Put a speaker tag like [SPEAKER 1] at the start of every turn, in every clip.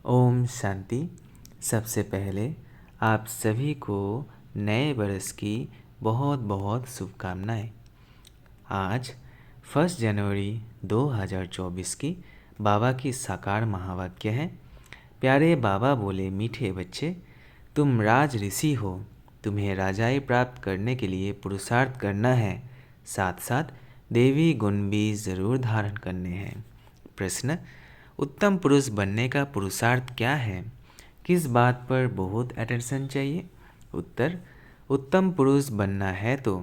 [SPEAKER 1] ओम शांति। सबसे पहले आप सभी को नए वर्ष की बहुत बहुत शुभकामनाएं। आज 1 जनवरी 2024 की बाबा की साकार महावाक्य है। प्यारे बाबा बोले, मीठे बच्चे, तुम राज ऋषि हो। तुम्हें राजाई प्राप्त करने के लिए पुरुषार्थ करना है, साथ साथ देवी गुण भी ज़रूर धारण करने हैं। प्रश्न: उत्तम पुरुष बनने का पुरुषार्थ क्या है? किस बात पर बहुत अटेंशन चाहिए? उत्तर: उत्तम पुरुष बनना है तो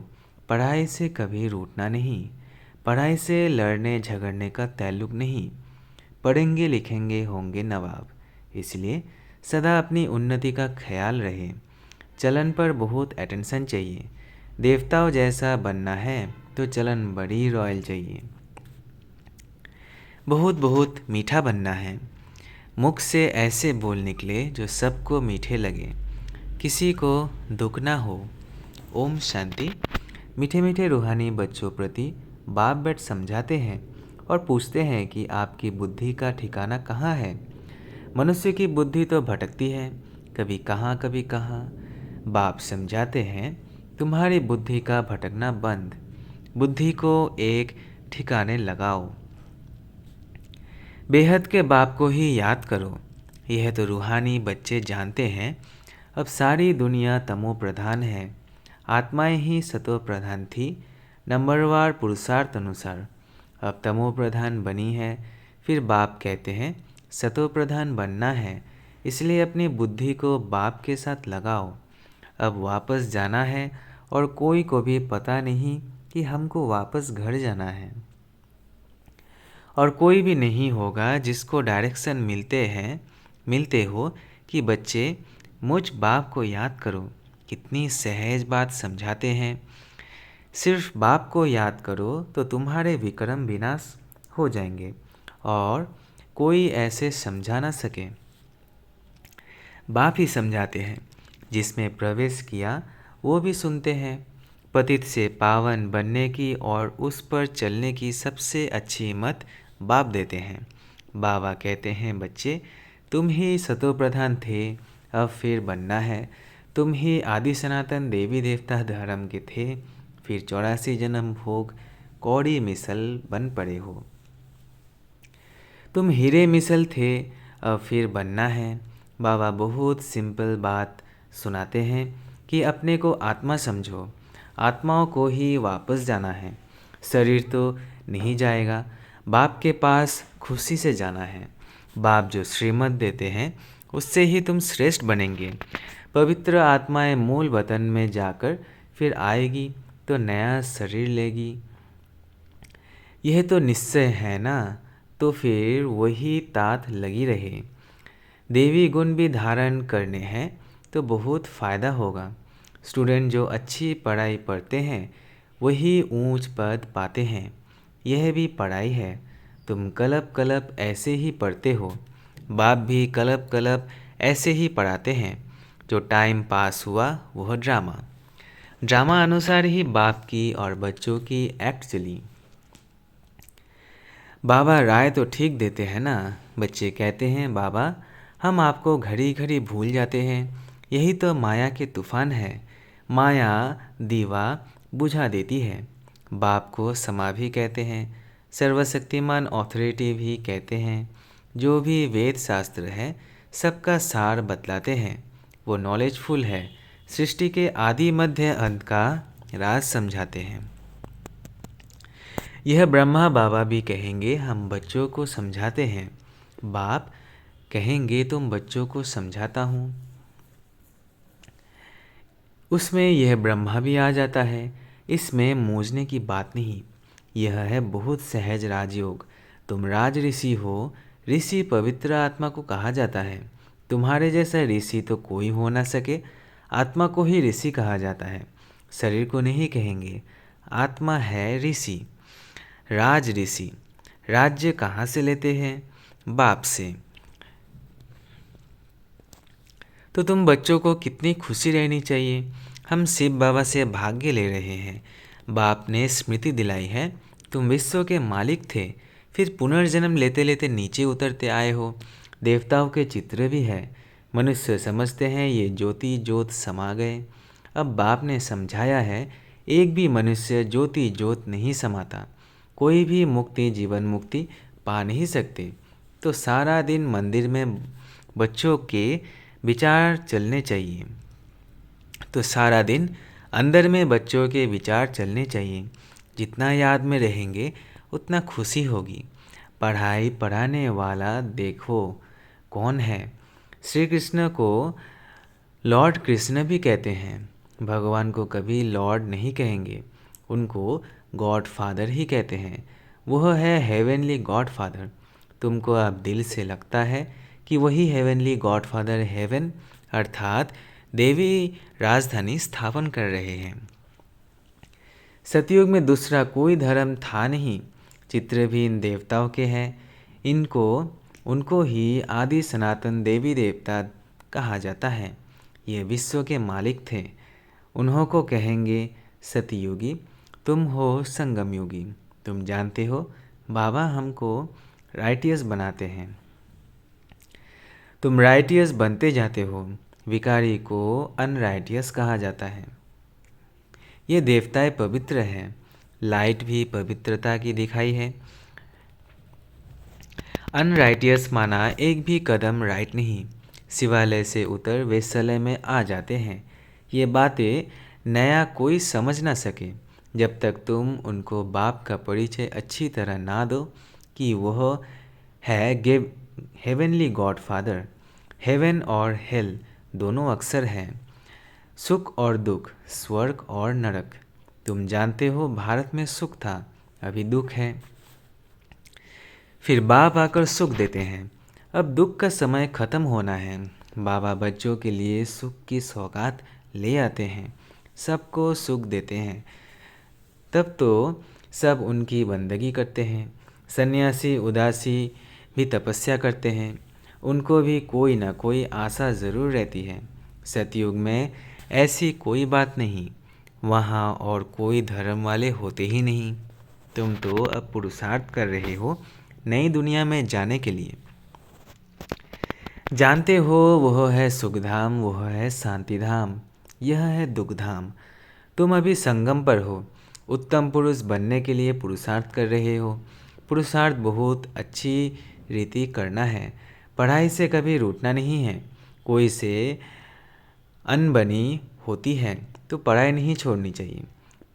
[SPEAKER 1] पढ़ाई से कभी रूठना नहीं, पढ़ाई से लड़ने झगड़ने का ताल्लुक नहीं। पढ़ेंगे लिखेंगे होंगे नवाब, इसलिए सदा अपनी उन्नति का ख्याल रहे। चलन पर बहुत अटेंशन चाहिए। देवताओं जैसा बनना है तो चलन बड़ी रॉयल चाहिए। बहुत बहुत मीठा बनना है। मुख से ऐसे बोल निकले जो सबको मीठे लगे, किसी को दुख ना हो। ओम शांति। मीठे मीठे रूहानी बच्चों प्रति बाप बेट समझाते हैं और पूछते हैं कि आपकी बुद्धि का ठिकाना कहाँ है। मनुष्य की बुद्धि तो भटकती है, कभी कहाँ कभी कहाँ। बाप समझाते हैं, तुम्हारी बुद्धि का भटकना बंद, बुद्धि को एक ठिकाने लगाओ। बेहद के बाप को ही याद करो। यह तो रूहानी बच्चे जानते हैं। अब सारी दुनिया तमो प्रधान है, आत्माएं ही सतो प्रधान थी नंबरवार पुरुषार्थ अनुसार। अब तमो प्रधान बनी है, फिर बाप कहते हैं सतो प्रधान बनना है, इसलिए अपनी बुद्धि को बाप के साथ लगाओ। अब वापस जाना है और कोई को भी पता नहीं कि हमको वापस घर जाना है, और कोई भी नहीं होगा जिसको डायरेक्शन मिलते हो कि बच्चे मुझ बाप को याद करो। कितनी सहज बात समझाते हैं। सिर्फ बाप को याद करो तो तुम्हारे विक्रम विनाश हो जाएंगे और कोई ऐसे समझा ना सके। बाप ही समझाते हैं। जिसमें प्रवेश किया वो भी सुनते हैं। पतित से पावन बनने की और उस पर चलने की सबसे अच्छी मत बाप देते हैं। बाबा कहते हैं, बच्चे तुम ही सतो प्रधान थे, अब फिर बनना है। तुम ही आदि सनातन देवी देवता धर्म के थे, फिर 84 जन्म भोग कौड़ी मिसल बन पड़े हो। तुम हीरे मिसल थे, अब फिर बनना है। बाबा बहुत सिंपल बात सुनाते हैं कि अपने को आत्मा समझो, आत्माओं को ही वापस जाना है। शरीर तो नहीं जाएगा, बाप के पास खुशी से जाना है। बाप जो श्रीमत देते हैं उससे ही तुम श्रेष्ठ बनेंगे। पवित्र आत्माएं मूल वतन में जाकर फिर आएगी तो नया शरीर लेगी। यह तो निश्चय है ना, तो फिर वही तात लगी रहे। देवी गुण भी धारण करने हैं तो बहुत फ़ायदा होगा। स्टूडेंट जो अच्छी पढ़ाई पढ़ते हैं वही ऊंच पद पाते हैं। यह भी पढ़ाई है। तुम कलप कलप ऐसे ही पढ़ते हो, बाप भी कलप कलप ऐसे ही पढ़ाते हैं। जो टाइम पास हुआ वह ड्रामा अनुसार ही बाप की और बच्चों की एक्ट चली। बाबा राय तो ठीक देते हैं ना। बच्चे कहते हैं, बाबा हम आपको घड़ी घड़ी भूल जाते हैं, यही तो माया के तूफान है। माया दीवा बुझा देती है। बाप को समा भी कहते हैं, सर्वशक्तिमान अथॉरिटी भी कहते हैं। जो भी वेद शास्त्र है सबका सार बतलाते हैं। वो नॉलेजफुल है, सृष्टि के आदि मध्य अंत का राज समझाते हैं। यह ब्रह्मा बाबा भी कहेंगे हम बच्चों को समझाते हैं। बाप कहेंगे तुम बच्चों को समझाता हूँ। उसमें यह ब्रह्मा भी आ जाता है। इसमें मूझने की बात नहीं। यह है बहुत सहज राजयोग। तुम राज ऋषि हो। ऋषि पवित्र आत्मा को कहा जाता है। तुम्हारे जैसा ऋषि तो कोई हो ना सके। आत्मा को ही ऋषि कहा जाता है, शरीर को नहीं कहेंगे। आत्मा है ऋषि, राज ऋषि। राज्य कहाँ से लेते हैं? बाप से। तो तुम बच्चों को कितनी खुशी रहनी चाहिए। हम शिव बाबा से भाग्य ले रहे हैं। बाप ने स्मृति दिलाई है, तुम विश्व के मालिक थे, फिर पुनर्जन्म लेते लेते नीचे उतरते आए हो। देवताओं के चित्र भी है। मनुष्य समझते हैं ये ज्योति ज्योत समा गए। अब बाप ने समझाया है, एक भी मनुष्य ज्योति ज्योत नहीं समाता। कोई भी मुक्ति जीवन मुक्ति पा नहीं सकते। तो सारा दिन मंदिर में बच्चों के विचार चलने चाहिए। तो सारा दिन अंदर में बच्चों के विचार चलने चाहिए। जितना याद में रहेंगे उतना खुशी होगी। पढ़ाई पढ़ाने वाला देखो कौन है। श्री कृष्ण को लॉर्ड कृष्ण भी कहते हैं। भगवान को कभी लॉर्ड नहीं कहेंगे, उनको गॉड फादर ही कहते हैं। वह है हेवनली गॉड फादर। तुमको अब दिल से लगता है कि वही हेवनली गॉड फादर हेवन अर्थात देवी राजधानी स्थापन कर रहे हैं। सतयुग में दूसरा कोई धर्म था नहीं। चित्र भी इन देवताओं के हैं। उनको ही आदि सनातन देवी देवता कहा जाता है। ये विश्व के मालिक थे। उन्हों को कहेंगे सतयुगी। तुम हो संगम युगी। तुम जानते हो बाबा हमको राइटियस बनाते हैं। तुम राइटियस बनते जाते हो। विकारी को अनराइटियस कहा जाता है। ये देवताएं पवित्र हैं। लाइट भी पवित्रता की दिखाई है। अनराइटियस माना एक भी कदम राइट नहीं। शिवालय से उतर वेश्यालय में आ जाते हैं। ये बातें नया कोई समझ ना सके जब तक तुम उनको बाप का परिचय अच्छी तरह ना दो कि वह है हेवनली गॉड फादर। हेवन और हेल दोनों अक्सर हैं। सुख और दुख, स्वर्ग और नरक। तुम जानते हो भारत में सुख था, अभी दुख है। फिर बाप आकर सुख देते हैं। अब दुख का समय खत्म होना है। बाबा बच्चों के लिए सुख की सौगात ले आते हैं, सबको सुख देते हैं। तब तो सब उनकी बंदगी करते हैं। सन्यासी उदासी भी तपस्या करते हैं। उनको भी कोई ना कोई आशा ज़रूर रहती है। सतयुग में ऐसी कोई बात नहीं। वहाँ और कोई धर्म वाले होते ही नहीं। तुम तो अब पुरुषार्थ कर रहे हो नई दुनिया में जाने के लिए। जानते हो वह है सुखधाम, वह है शांतिधाम, यह है दुखधाम। तुम अभी संगम पर हो। उत्तम पुरुष बनने के लिए पुरुषार्थ कर रहे हो। पुरुषार्थ बहुत अच्छी रीति करना है। पढ़ाई से कभी रूठना नहीं है। कोई से अनबनी होती है तो पढ़ाई नहीं छोड़नी चाहिए।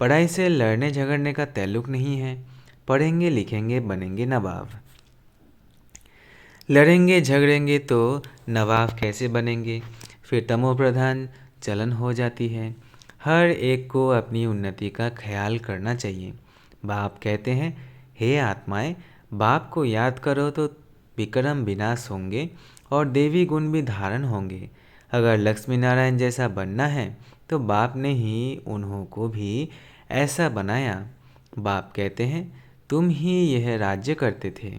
[SPEAKER 1] पढ़ाई से लड़ने झगड़ने का ताल्लुक नहीं है। पढ़ेंगे लिखेंगे बनेंगे नवाब। लड़ेंगे झगड़ेंगे तो नवाब कैसे बनेंगे। फिर तमो प्रधान चलन हो जाती है। हर एक को अपनी उन्नति का ख्याल करना चाहिए। बाप कहते हैं, हे आत्माएं, बाप को याद करो तो विक्रम विनाश होंगे और देवी गुण भी धारण होंगे। अगर लक्ष्मी नारायण जैसा बनना है तो बाप ने ही उन्हों को भी ऐसा बनाया। बाप कहते हैं, तुम ही यह राज्य करते थे,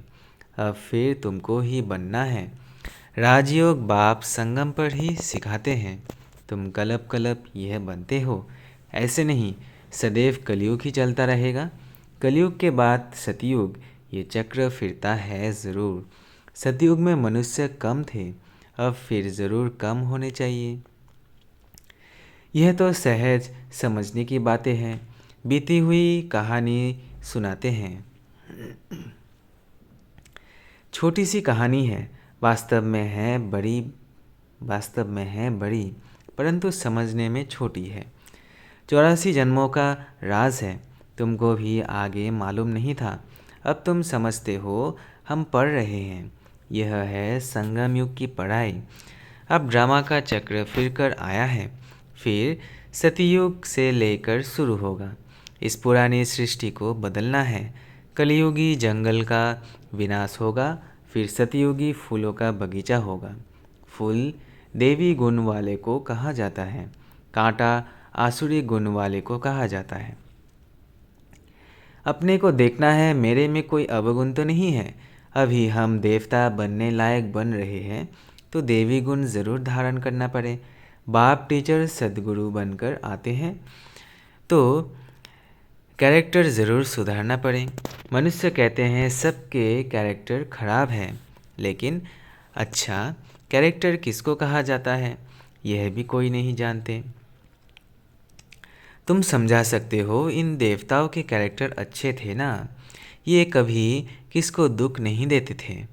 [SPEAKER 1] अब फिर तुमको ही बनना है। राजयोग बाप संगम पर ही सिखाते हैं। तुम कलप कलप यह बनते हो, ऐसे नहीं। सदैव कलयुग ही चलता रहेगा। कलयुग के बाद सतयुग, ये चक्र फिरता है ज़रूर। सतयुग में मनुष्य कम थे, अब फिर ज़रूर कम होने चाहिए। यह तो सहज समझने की बातें हैं। बीती हुई कहानी सुनाते हैं। छोटी सी कहानी है, वास्तव में है बड़ी, परंतु समझने में छोटी है। 84 जन्मों का राज है। तुमको भी आगे मालूम नहीं था, अब तुम समझते हो। हम पढ़ रहे हैं। यह है संगम युग की पढ़ाई। अब ड्रामा का चक्र फिर कर आया है। फिर सतयुग से लेकर शुरू होगा। इस पुरानी सृष्टि को बदलना है। कलयुगी जंगल का विनाश होगा, फिर सतयुगी फूलों का बगीचा होगा। फूल देवी गुण वाले को कहा जाता है, कांटा आसुरी गुण वाले को कहा जाता है। अपने को देखना है, मेरे में कोई अवगुण तो नहीं है। अभी हम देवता बनने लायक बन रहे हैं तो देवी गुण ज़रूर धारण करना पड़े। बाप टीचर सदगुरु बनकर आते हैं तो कैरेक्टर ज़रूर सुधारना पड़े। मनुष्य कहते हैं सबके कैरेक्टर खराब है, लेकिन अच्छा, कैरेक्टर किसको कहा जाता है, यह भी कोई नहीं जानते। तुम समझा सकते हो, इन देवताओं के कैरेक्टर अच्छे थे ना। ये कभी किसको दुख नहीं देते थे।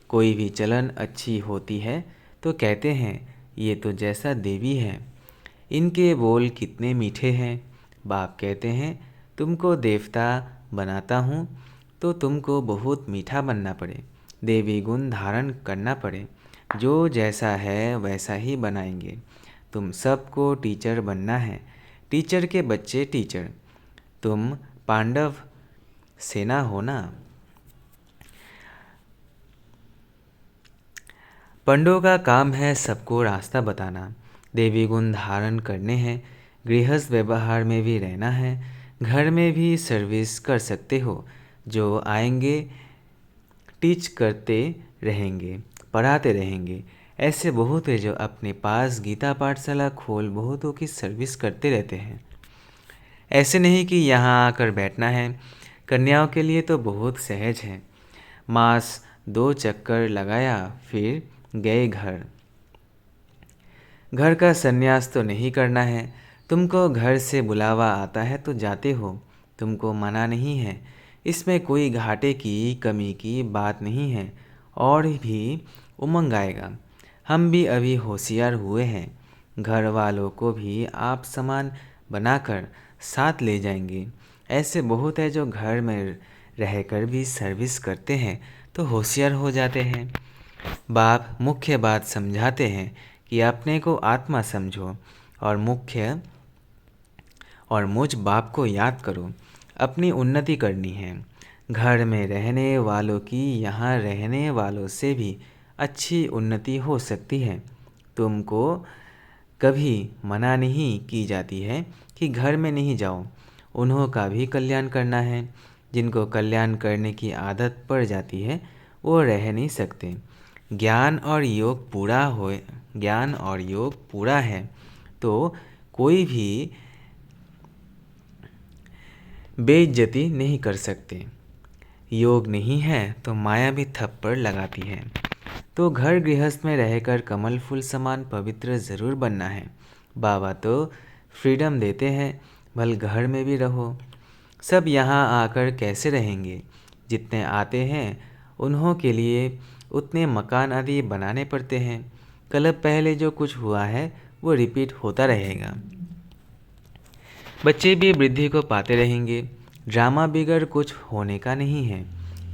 [SPEAKER 1] कोई भी चलन अच्छी होती है तो कहते हैं ये तो जैसा देवी है। इनके बोल कितने मीठे हैं। बाप कहते हैं तुमको देवता बनाता हूँ तो तुमको बहुत मीठा बनना पड़े, देवी गुण धारण करना पड़े। जो जैसा है वैसा ही बनाएंगे। तुम सबको टीचर बनना है, टीचर के बच्चे टीचर। तुम पांडव सेना हो ना। पंडों का काम है सबको रास्ता बताना, देवी गुण धारण करने हैं, गृहस्थ व्यवहार में भी रहना है, घर में भी सर्विस कर सकते हो। जो आएंगे टीच करते रहेंगे, पढ़ाते रहेंगे। ऐसे बहुत है जो अपने पास गीता पाठशाला खोल बहुतों की सर्विस करते रहते हैं। ऐसे नहीं कि यहाँ आकर बैठना है। कन्याओं के लिए तो बहुत सहज है। मास 2 चक्कर लगाया फिर गए घर। घर का संन्यास तो नहीं करना है। तुमको घर से बुलावा आता है तो जाते हो, तुमको मना नहीं है। इसमें कोई घाटे की कमी की बात नहीं है। और भी उमंग आएगा। हम भी अभी होशियार हुए हैं। घर वालों को भी आप समान बनाकर साथ ले जाएंगे। ऐसे बहुत है जो घर में रहकर भी सर्विस करते हैं तो होशियार हो जाते हैं। बाप मुख्य बात समझाते हैं कि अपने को आत्मा समझो और मुझ बाप को याद करो। अपनी उन्नति करनी है। घर में रहने वालों की यहाँ रहने वालों से भी अच्छी उन्नति हो सकती है। तुमको कभी मना नहीं की जाती है कि घर में नहीं जाओ। उन्हों का भी कल्याण करना है। जिनको कल्याण करने की आदत पड़ जाती है वो रह नहीं सकते। ज्ञान और योग पूरा है तो कोई भी बेइज्जती नहीं कर सकते। योग नहीं है तो माया भी थप्पड़ लगाती है। तो घर गृहस्थ में रहकर कमल फूल समान पवित्र ज़रूर बनना है। बाबा तो फ्रीडम देते हैं, भल घर में भी रहो। सब यहाँ आकर कैसे रहेंगे। जितने आते हैं उन्हों के लिए उतने मकान आदि बनाने पड़ते हैं। कल पहले जो कुछ हुआ है वो रिपीट होता रहेगा। बच्चे भी वृद्धि को पाते रहेंगे। ड्रामा बिगड़ कुछ होने का नहीं है।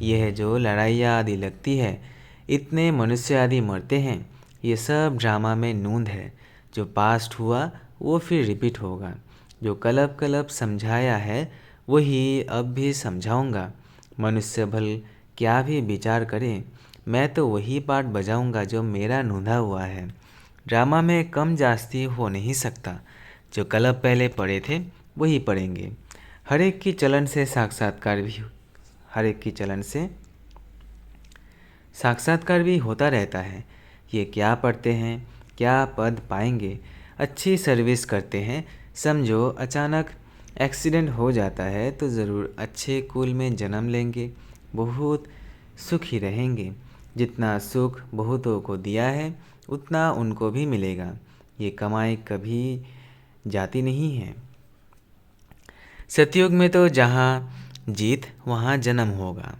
[SPEAKER 1] यह जो लड़ाइयाँ आदि लगती है, इतने मनुष्य आदि मरते हैं, ये सब ड्रामा में नूंद है। जो पास्ट हुआ वो फिर रिपीट होगा। जो कलब समझाया है वही अब भी समझाऊंगा। मनुष्य भल क्या भी विचार करे, मैं तो वही पार्ट बजाऊंगा जो मेरा नूंधा हुआ है। ड्रामा में कम जास्ती हो नहीं सकता। जो कलब पहले पढ़े थे वही पढ़ेंगे। हर एक की चलन से साक्षात्कार भी होता रहता है। ये क्या पढ़ते हैं, क्या पद पाएंगे, अच्छी सर्विस करते हैं। समझो अचानक एक्सीडेंट हो जाता है तो ज़रूर अच्छे कुल में जन्म लेंगे, बहुत सुखी रहेंगे। जितना सुख बहुतों को दिया है उतना उनको भी मिलेगा। ये कमाई कभी जाती नहीं है। सतयुग में तो जहाँ जीत वहाँ जन्म होगा।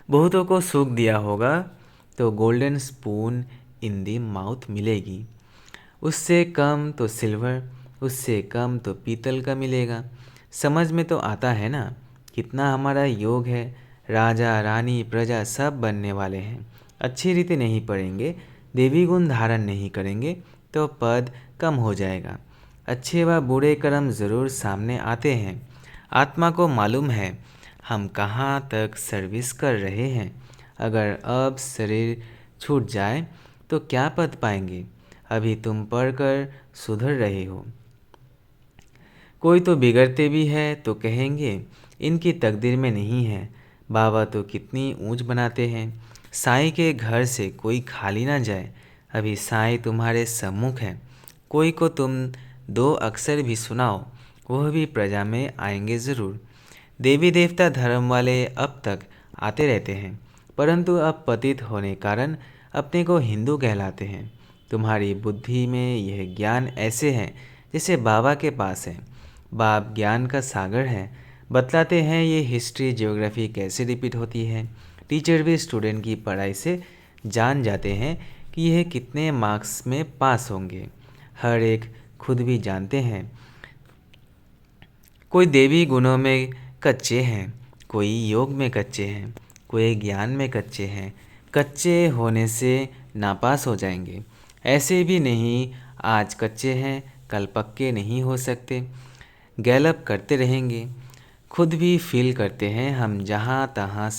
[SPEAKER 1] बहुतों को सुख दिया होगा तो golden spoon in the mouth मिलेगी। उससे कम तो सिल्वर, उससे कम तो पीतल का मिलेगा। समझ में तो आता है ना कितना हमारा योग है। राजा रानी प्रजा सब बनने वाले हैं। अच्छी रीति नहीं पढ़ेंगे, देवी गुण धारण नहीं करेंगे तो पद कम हो जाएगा। अच्छे व बुरे कर्म ज़रूर सामने आते हैं। आत्मा को मालूम है हम कहाँ तक सर्विस कर रहे हैं। अगर अब शरीर छूट जाए तो क्या पद पाएंगे। अभी तुम पढ़कर सुधर रहे हो। कोई तो बिगड़ते भी है तो कहेंगे इनकी तकदीर में नहीं है। बाबा तो कितनी ऊंच बनाते हैं। साईं के घर से कोई खाली ना जाए। अभी साईं तुम्हारे सम्मुख है। कोई को तुम 2 अक्षर भी सुनाओ, वह भी प्रजा में आएंगे ज़रूर। देवी देवता धर्म वाले अब तक आते रहते हैं। परंतु अब पतित होने कारण अपने को हिंदू कहलाते हैं। तुम्हारी बुद्धि में यह ज्ञान ऐसे है जैसे बाबा के पास है। बाप ज्ञान का सागर है, बतलाते हैं ये हिस्ट्री ज्योग्राफी कैसे रिपीट होती है। टीचर भी स्टूडेंट की पढ़ाई से जान जाते हैं कि यह कितने मार्क्स में पास होंगे। हर एक खुद भी जानते हैं। कोई देवी गुणों में कच्चे हैं, कोई योग में कच्चे हैं, कोई ज्ञान में कच्चे हैं। कच्चे होने से नापास हो जाएंगे। ऐसे भी नहीं आज कच्चे हैं कल पक्के नहीं हो सकते। गैलअप करते रहेंगे। खुद भी फील करते हैं हम जहाँ तहाँ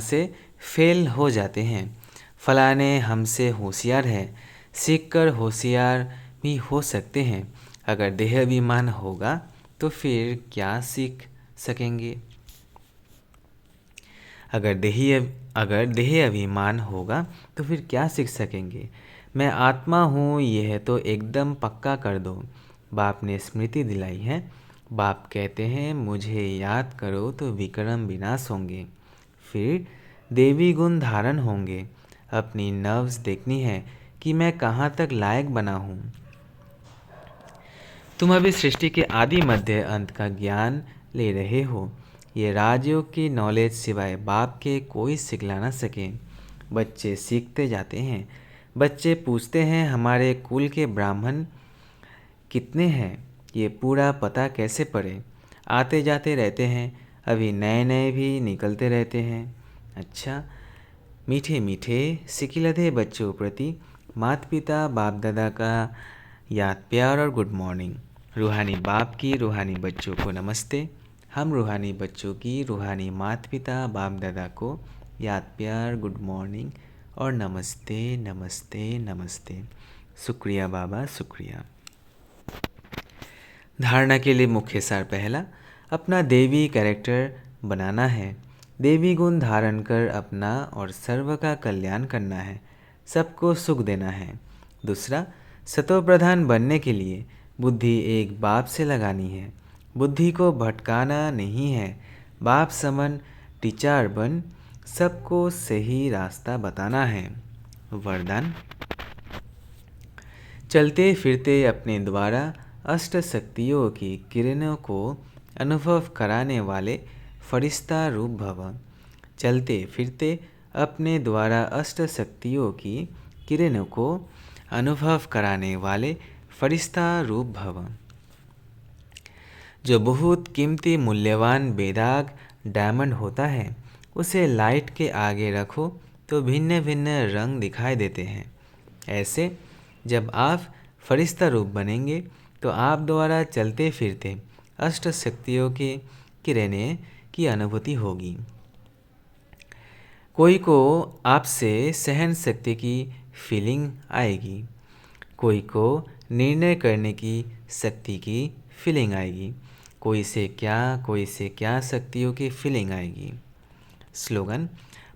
[SPEAKER 1] से फेल हो जाते हैं। फलाने हमसे होशियार है, सीखकर होशियार भी हो सकते हैं। अगर देह अभिमान होगा तो फिर क्या सीख सकेंगे? अगर देह अभिमान होगा तो फिर क्या सीख सकेंगे? मैं आत्मा हूँ यह तो एकदम पक्का कर दो। बाप ने स्मृति दिलाई है। बाप कहते हैं मुझे याद करो तो विक्रम विनाश होंगे, फिर देवी गुण धारण होंगे। अपनी नर्व्स देखनी है कि मैं कहाँ तक लायक बना हूँ। तुम अभी सृष्टि के आदि मध्य अंत का ज्ञान ले रहे हो। ये राजयोग की नॉलेज सिवाय बाप के कोई सिखला ना सके। बच्चे सीखते जाते हैं। बच्चे पूछते हैं हमारे कुल के ब्राह्मण कितने हैं, ये पूरा पता कैसे पड़े। आते जाते रहते हैं, अभी नए नए भी निकलते रहते हैं। अच्छा, मीठे मीठे सिकिलधे बच्चों प्रति माता पिता बाप दादा का याद प्यार और गुड मॉर्निंग। रूहानी बाप की रूहानी बच्चों को नमस्ते। हम रूहानी बच्चों की रूहानी माता पिता बाप दादा को याद प्यार गुड मॉर्निंग और नमस्ते नमस्ते नमस्ते। शुक्रिया बाबा, शुक्रिया। धारणा के लिए मुख्य सार पहला, अपना देवी कैरेक्टर बनाना है। देवी गुण धारण कर अपना और सर्व का कल्याण करना है, सबको सुख देना है। दूसरा, सतो प्रधान बनने के लिए बुद्धि एक बाप से लगानी है। बुद्धि को भटकाना नहीं है। बाप समन टीचर बन सबको सही रास्ता बताना है। वरदान, चलते फिरते अपने द्वारा अष्ट शक्तियों की किरणों को अनुभव कराने वाले फरिश्ता रूप भव। चलते फिरते अपने द्वारा अष्ट शक्तियों की किरणों को अनुभव कराने वाले फरिश्ता रूप भव। जो बहुत कीमती मूल्यवान बेदाग डायमंड होता है, उसे लाइट के आगे रखो तो भिन्न भिन्न रंग दिखाई देते हैं। ऐसे जब आप फरिश्ता रूप बनेंगे तो आप द्वारा चलते फिरते अष्ट शक्तियों के किरणें की अनुभूति होगी। कोई को आपसे सहन शक्ति की फीलिंग आएगी, कोई को निर्णय करने की शक्ति की फीलिंग आएगी, कोई से क्या शक्तियों की फीलिंग आएगी। स्लोगन,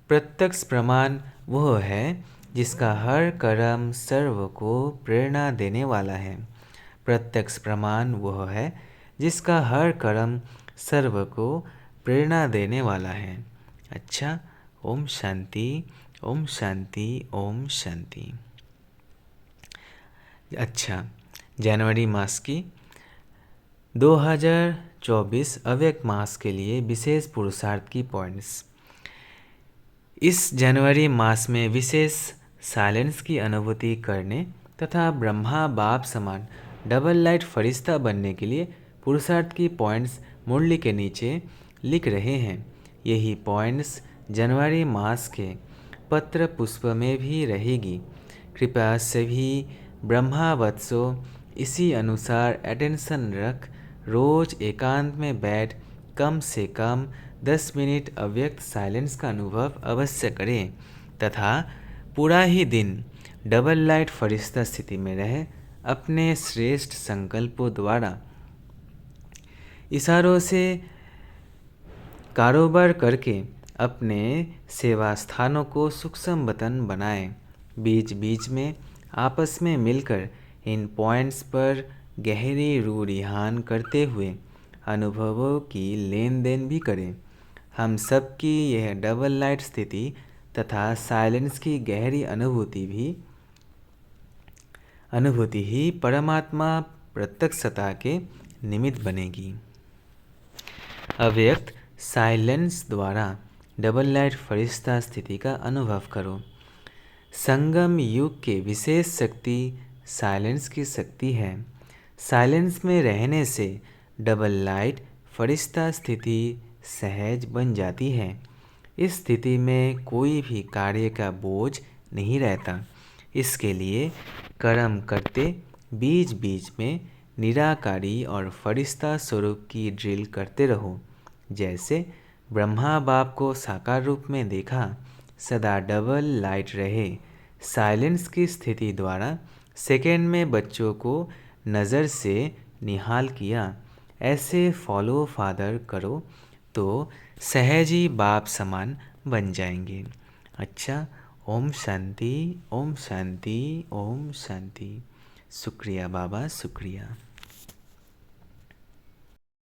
[SPEAKER 1] प्रत्यक्ष प्रमाण वह है जिसका हर कर्म सर्व को प्रेरणा देने वाला है। प्रत्यक्ष प्रमाण वह है जिसका हर कर्म सर्व को प्रेरणा देने वाला है। अच्छा, ओम शांति, ओम शांति, ओम शांति। अच्छा, जनवरी मास की 2024 अव्यक्त मास के लिए विशेष पुरुषार्थ की पॉइंट्स। इस जनवरी मास में विशेष साइलेंस की अनुभूति करने तथा ब्रह्मा बाप समान डबल लाइट फरिश्ता बनने के लिए पुरुषार्थ की पॉइंट्स मुरली के नीचे लिख रहे हैं। यही पॉइंट्स जनवरी मास के पत्र पुष्प में भी रहेगी। कृपया सभी ब्रह्मा वत्सों इसी अनुसार अटेंशन रख रोज एकांत में बैठ कम से कम 10 मिनट अव्यक्त साइलेंस का अनुभव अवश्य करें तथा पूरा ही दिन डबल लाइट फरिश्ता स्थिति में रह अपने श्रेष्ठ संकल्पों द्वारा इशारों से कारोबार करके अपने सेवा स्थानों को सूक्ष्म वतन बनाएं। बीच बीच में आपस में मिलकर इन पॉइंट्स पर गहरी रूह रिहान करते हुए अनुभवों की लेन देन भी करें। हम सबकी यह डबल लाइट स्थिति तथा साइलेंस की गहरी अनुभूति ही परमात्मा प्रत्यक्षता के निमित्त बनेगी। अव्यक्त साइलेंस द्वारा डबल लाइट फरिश्ता स्थिति का अनुभव करो। संगम युग के विशेष शक्ति साइलेंस की शक्ति है। साइलेंस में रहने से डबल लाइट फरिश्ता स्थिति सहज बन जाती है। इस स्थिति में कोई भी कार्य का बोझ नहीं रहता। इसके लिए कर्म करते बीच बीच में निराकारी और फरिश्ता स्वरूप की ड्रिल करते रहो। जैसे ब्रह्मा बाप को साकार रूप में देखा, सदा डबल लाइट रहे। साइलेंस की स्थिति द्वारा सेकेंड में बच्चों को नज़र से निहाल किया। ऐसे फॉलो फादर करो तो सहज ही बाप समान बन जाएंगे। अच्छा, ओम शांति, ओम शांति, ओम शांति। शुक्रिया बाबा, शुक्रिया।